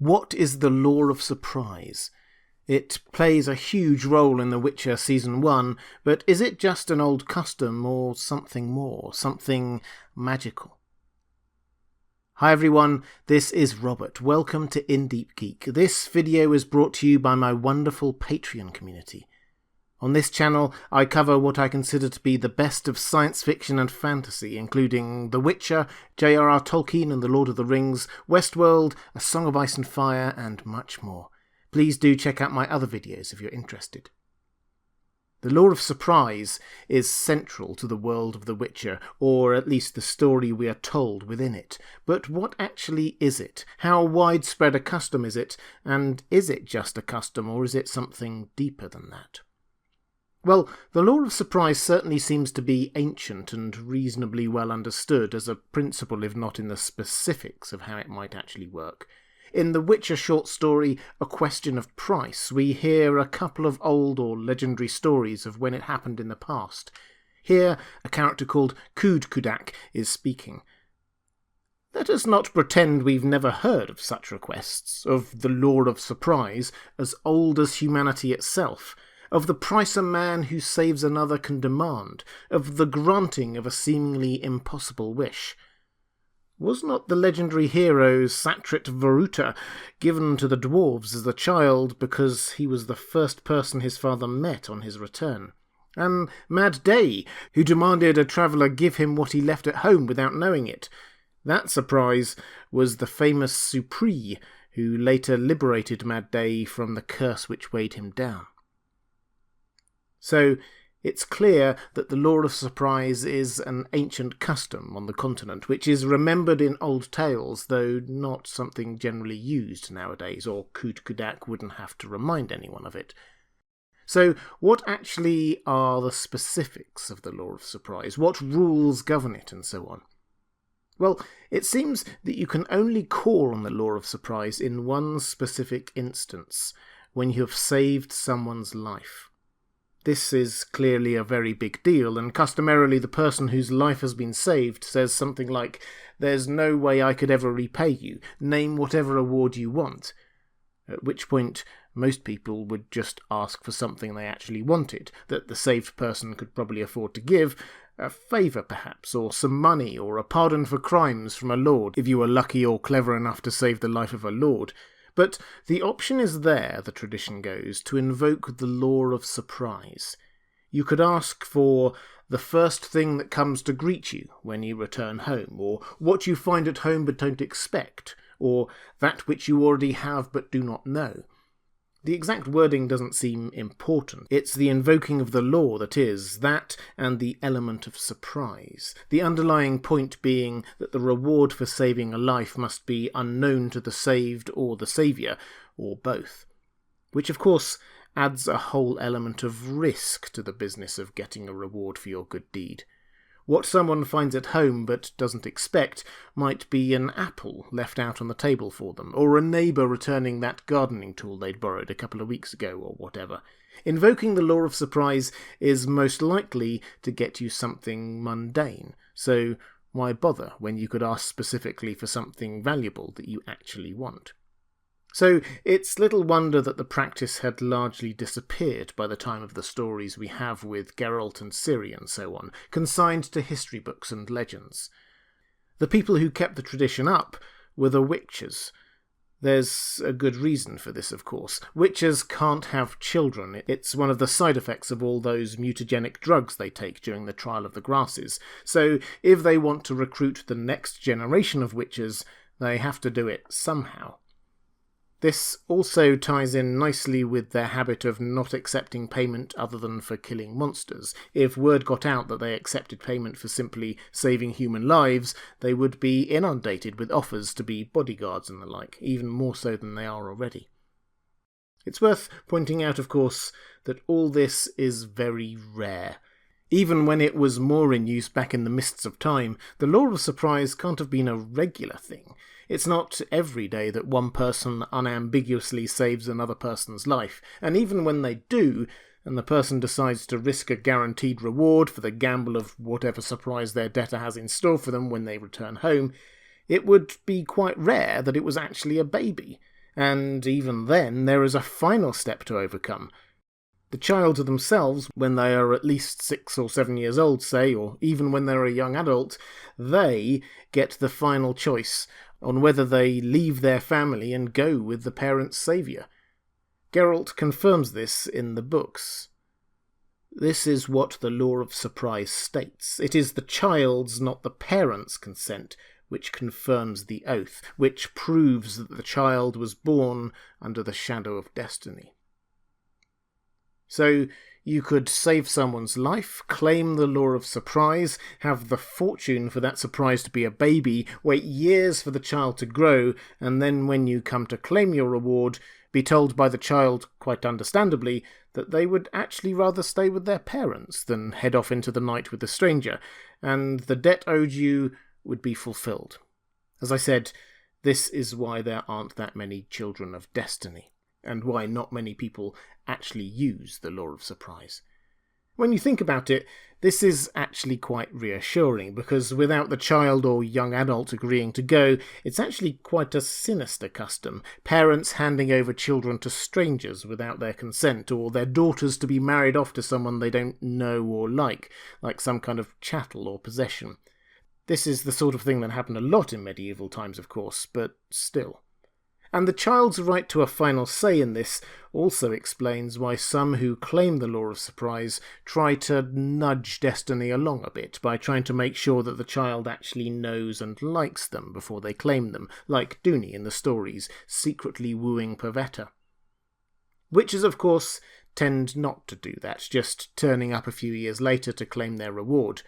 What is the law of surprise? It plays a huge role in The Witcher Season 1, but is it just an old custom or something more, something magical? Hi everyone, this is Robert. Welcome to Deep Geek. This video is brought to you by my wonderful Patreon community. On this channel, I cover what I consider to be the best of science fiction and fantasy, including The Witcher, J.R.R. Tolkien and The Lord of the Rings, Westworld, A Song of Ice and Fire, and much more. Please do check out my other videos if you're interested. The law of surprise is central to the world of The Witcher, or at least the story we are told within it. But what actually is it? How widespread a custom is it? And is it just a custom, or is it something deeper than that? Well, the law of surprise certainly seems to be ancient and reasonably well understood as a principle, if not in the specifics of how it might actually work. In the Witcher short story, A Question of Price, we hear a couple of old or legendary stories of when it happened in the past. Here, a character called Kudak is speaking. Let us not pretend we've never heard of such requests, of the law of surprise, as old as humanity itself, of the price a man who saves another can demand, of the granting of a seemingly impossible wish. Was not the legendary hero Satrit Varuta given to the dwarves as a child because he was the first person his father met on his return? And Mad Day, who demanded a traveller give him what he left at home without knowing it. That surprise was the famous Supri, who later liberated Mad Day from the curse which weighed him down. So, it's clear that the law of surprise is an ancient custom on the continent, which is remembered in old tales, though not something generally used nowadays, or Kudak wouldn't have to remind anyone of it. So, what actually are the specifics of the law of surprise? What rules govern it, and so on? Well, it seems that you can only call on the law of surprise in one specific instance, when you have saved someone's life. This is clearly a very big deal, and customarily the person whose life has been saved says something like, "There's no way I could ever repay you, name whatever award you want," at which point most people would just ask for something they actually wanted, that the saved person could probably afford to give, a favour perhaps, or some money, or a pardon for crimes from a lord, if you were lucky or clever enough to save the life of a lord. But the option is there, the tradition goes, to invoke the law of surprise. You could ask for the first thing that comes to greet you when you return home, or what you find at home but don't expect, or that which you already have but do not know. The exact wording doesn't seem important. It's the invoking of the law that is, that and the element of surprise. The underlying point being that the reward for saving a life must be unknown to the saved or the saviour, or both. Which of course adds a whole element of risk to the business of getting a reward for your good deed. What someone finds at home but doesn't expect might be an apple left out on the table for them, or a neighbour returning that gardening tool they'd borrowed a couple of weeks ago, or whatever. Invoking the law of surprise is most likely to get you something mundane, so why bother when you could ask specifically for something valuable that you actually want? So it's little wonder that the practice had largely disappeared by the time of the stories we have with Geralt and Ciri and so on, consigned to history books and legends. The people who kept the tradition up were the witchers. There's a good reason for this, of course. Witchers can't have children. It's one of the side effects of all those mutagenic drugs they take during the trial of the grasses. So if they want to recruit the next generation of witchers, they have to do it somehow. This also ties in nicely with their habit of not accepting payment other than for killing monsters. If word got out that they accepted payment for simply saving human lives, they would be inundated with offers to be bodyguards and the like, even more so than they are already. It's worth pointing out, of course, that all this is very rare. Even when it was more in use back in the mists of time, the law of surprise can't have been a regular thing. It's not every day that one person unambiguously saves another person's life, and even when they do, and the person decides to risk a guaranteed reward for the gamble of whatever surprise their debtor has in store for them when they return home, it would be quite rare that it was actually a baby. And even then, there is a final step to overcome. The child themselves, when they are at least 6 or 7 years old, say, or even when they're a young adult, they get the final choice on whether they leave their family and go with the parent's saviour. Geralt confirms this in the books. This is what the law of surprise states. It is the child's, not the parent's, consent which confirms the oath, which proves that the child was born under the shadow of destiny. So you could save someone's life, claim the law of surprise, have the fortune for that surprise to be a baby, wait years for the child to grow, and then when you come to claim your reward, be told by the child, quite understandably, that they would actually rather stay with their parents than head off into the night with a stranger, and the debt owed you would be fulfilled. As I said, this is why there aren't that many children of destiny, and why not many people actually use the law of surprise. When you think about it, this is actually quite reassuring, because without the child or young adult agreeing to go, it's actually quite a sinister custom. Parents handing over children to strangers without their consent, or their daughters to be married off to someone they don't know or like some kind of chattel or possession. This is the sort of thing that happened a lot in medieval times, of course, but still. And the child's right to a final say in this also explains why some who claim the law of surprise try to nudge destiny along a bit by trying to make sure that the child actually knows and likes them before they claim them, like Dooney in the stories, secretly wooing Pavetta. Witches, of course, tend not to do that, just turning up a few years later to claim their reward.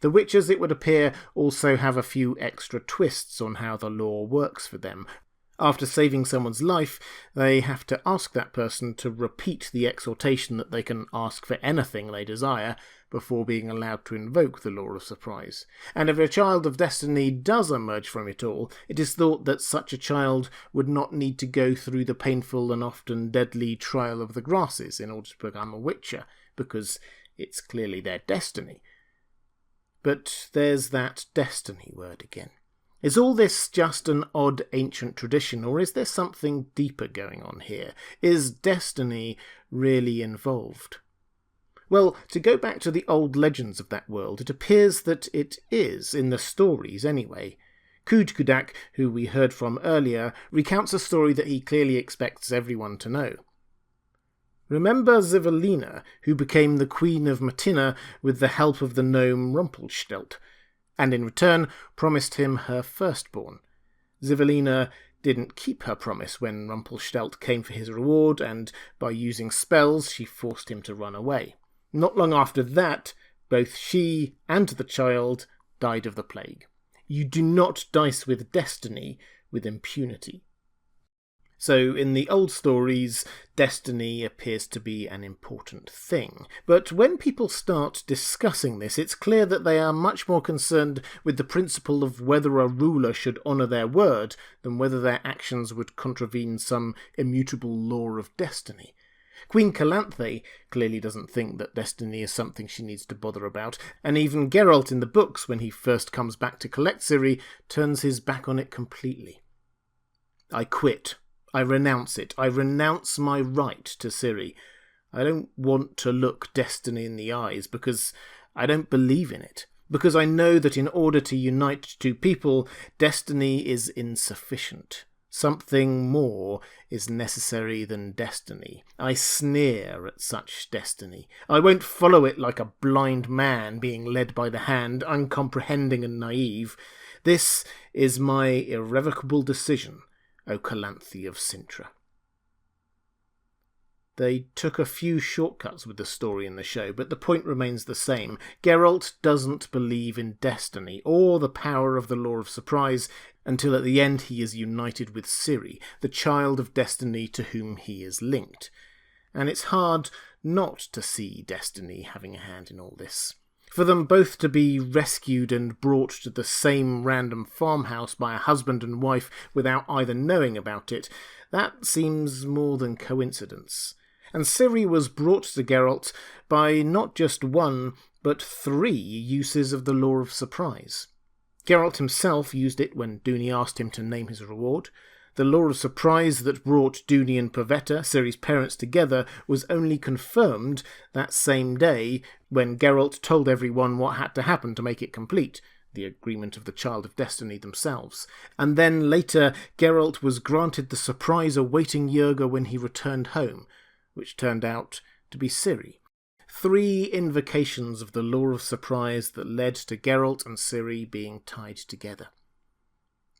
The witches, it would appear, also have a few extra twists on how the law works for them. After saving someone's life, they have to ask that person to repeat the exhortation that they can ask for anything they desire before being allowed to invoke the law of surprise. And if a child of destiny does emerge from it all, it is thought that such a child would not need to go through the painful and often deadly trial of the grasses in order to become a witcher, because it's clearly their destiny. But there's that destiny word again. Is all this just an odd ancient tradition, or is there something deeper going on here? Is destiny really involved? Well, to go back to the old legends of that world, it appears that it is, in the stories anyway. Kudak, who we heard from earlier, recounts a story that he clearly expects everyone to know. Remember Zivelina, who became the Queen of Matina with the help of the gnome Rumpelstiltskin, and in return promised him her firstborn. Zivelina didn't keep her promise when Rumpelstiltskin came for his reward, and by using spells she forced him to run away. Not long after that, both she and the child died of the plague. You do not dice with destiny with impunity. So in the old stories, destiny appears to be an important thing. But when people start discussing this, it's clear that they are much more concerned with the principle of whether a ruler should honour their word than whether their actions would contravene some immutable law of destiny. Queen Calanthe clearly doesn't think that destiny is something she needs to bother about, and even Geralt in the books, when he first comes back to collect Ciri, turns his back on it completely. I quit. I renounce it. I renounce my right to Ciri. I don't want to look destiny in the eyes because I don't believe in it. Because I know that in order to unite two people, destiny is insufficient. Something more is necessary than destiny. I sneer at such destiny. I won't follow it like a blind man being led by the hand, uncomprehending and naive. This is my irrevocable decision, O Calanthe of Cintra. They took a few shortcuts with the story in the show, but the point remains the same. Geralt doesn't believe in destiny or the power of the law of surprise until at the end he is united with Ciri, the child of destiny to whom he is linked. And it's hard not to see destiny having a hand in all this. For them both to be rescued and brought to the same random farmhouse by a husband and wife without either knowing about it, that seems more than coincidence. And Ciri was brought to Geralt by not just one, but 3 uses of the law of surprise. Geralt himself used it when Dooney asked him to name his reward. The law of surprise that brought Dooney and Pavetta, Ciri's parents, together was only confirmed that same day when Geralt told everyone what had to happen to make it complete, the agreement of the Child of Destiny themselves. And then later, Geralt was granted the surprise awaiting Yerga when he returned home, which turned out to be Ciri. 3 invocations of the law of surprise that led to Geralt and Ciri being tied together.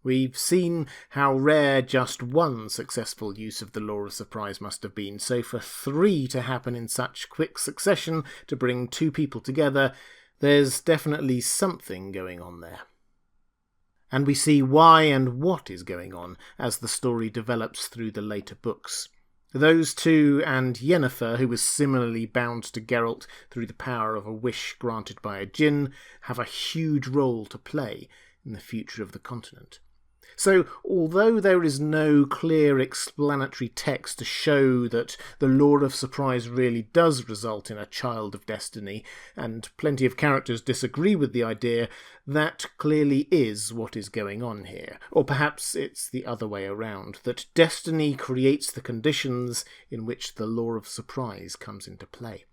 We've seen how rare just one successful use of the law of surprise must have been, so for 3 to happen in such quick succession to bring 2 people together, there's definitely something going on there. And we see why and what is going on as the story develops through the later books. Those 2 and Yennefer, who was similarly bound to Geralt through the power of a wish granted by a djinn, have a huge role to play in the future of the continent. So, although there is no clear explanatory text to show that the law of surprise really does result in a Child of Destiny, and plenty of characters disagree with the idea, that clearly is what is going on here. Or perhaps it's the other way around, that destiny creates the conditions in which the law of surprise comes into play.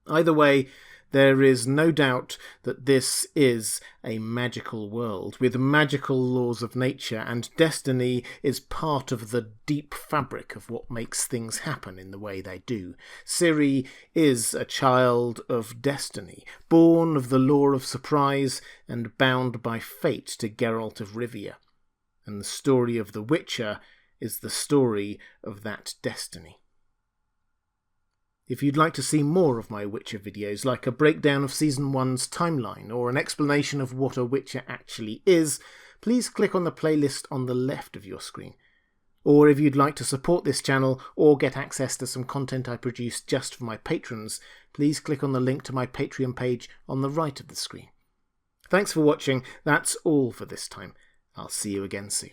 Either way, there is no doubt that this is a magical world with magical laws of nature, and destiny is part of the deep fabric of what makes things happen in the way they do. Ciri is a child of destiny, born of the law of surprise and bound by fate to Geralt of Rivia. And the story of The Witcher is the story of that destiny. If you'd like to see more of my Witcher videos, like a breakdown of Season 1's timeline or an explanation of what a Witcher actually is, please click on the playlist on the left of your screen. Or if you'd like to support this channel or get access to some content I produce just for my patrons, please click on the link to my Patreon page on the right of the screen. Thanks for watching. That's all for this time. I'll see you again soon.